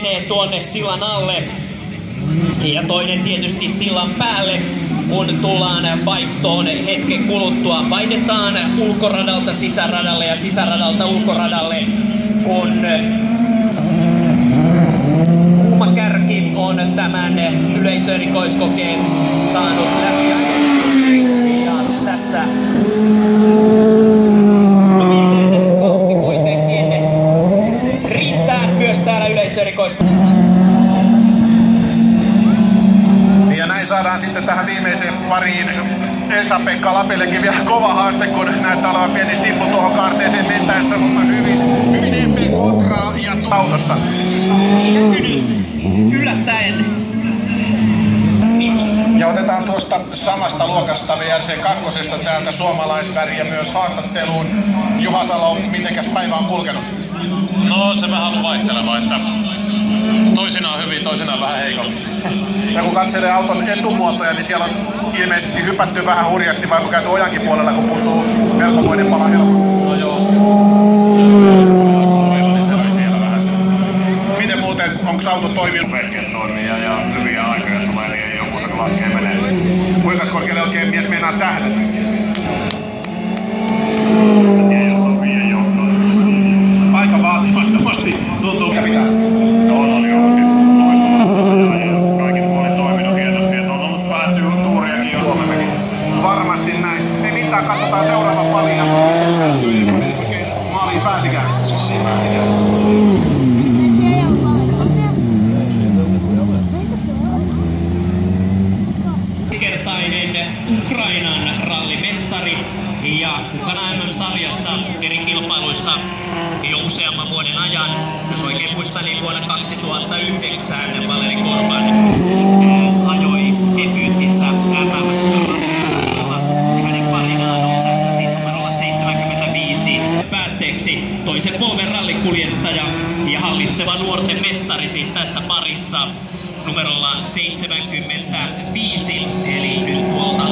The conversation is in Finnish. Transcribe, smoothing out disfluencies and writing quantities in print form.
menee tuonne sillan alle ja toinen tietysti sillan päälle, kun tullaan vaihtoon hetken kuluttua. Vaihdetaan ulkoradalta sisäradalle ja sisäradalta ulkoradalle, kun Kuuma Kärki on tämän yleisöerikoiskokeen saanut läpi. Ja tässä kuitenkin riittää myös täällä yleisöerikoiskokeessa. Ja näin saadaan sitten tähän viimeiseen pariin Esa-Pekka Lapillekin vielä kova haaste, kun näyttää olevan pieni stippu tuohon kaarteeseen mentäessä, mutta hyvin EP kontraa ja autossa. Yllättäen. Ja otetaan tuosta samasta luokasta VRC2 täältä suomalaisväriä myös haastatteluun. Juha Salo, mitenkäs päivä on kulkenut? No se vähän on vaihteleva, että toisinaan hyvin, toisinaan vähän heikommin. Ja kun katselee auton etumuotoja, niin siellä on ilmeisesti hypätty vähän hurjasti, vai kun käyty ojankin puolella, kun puuttuu melkomoinen pala helppo. No joo. Niin se oli siellä vähän se. Miten muuten, onko auto toiminut? Verkkeet toimii ja hyviä aikoja tulee, niin ei joku se laskee menee. Kuinka korkealle oikein mies meinaa tähdätä? Aika vaatimattomasti tuntuu. Mitä pitää? No on joo, siis loistavasti ja kaikin puolin toiminut hienosti, että on ollut vähän tuuriakin jo Suomemmekin. Varmasti näin. Ei mitään, katsotaan seuraava pali ja maaliin pääsikään. Kertainen Ukrainan rallimestari ja mukana MM-sarjassa eri kilpailuissa jo useamman vuoden ajan. Jos oikein muistan, niin vuonna 2009 Valeri Korban ajoi debyyttinsä MM-rallilla. Hänen parinaan on tässä siis numerolla 75 päätteeksi toisen polven rallikuljettaja ja hallitseva nuorten mestari siis tässä parissa numerolla 75, eli nyt tuolta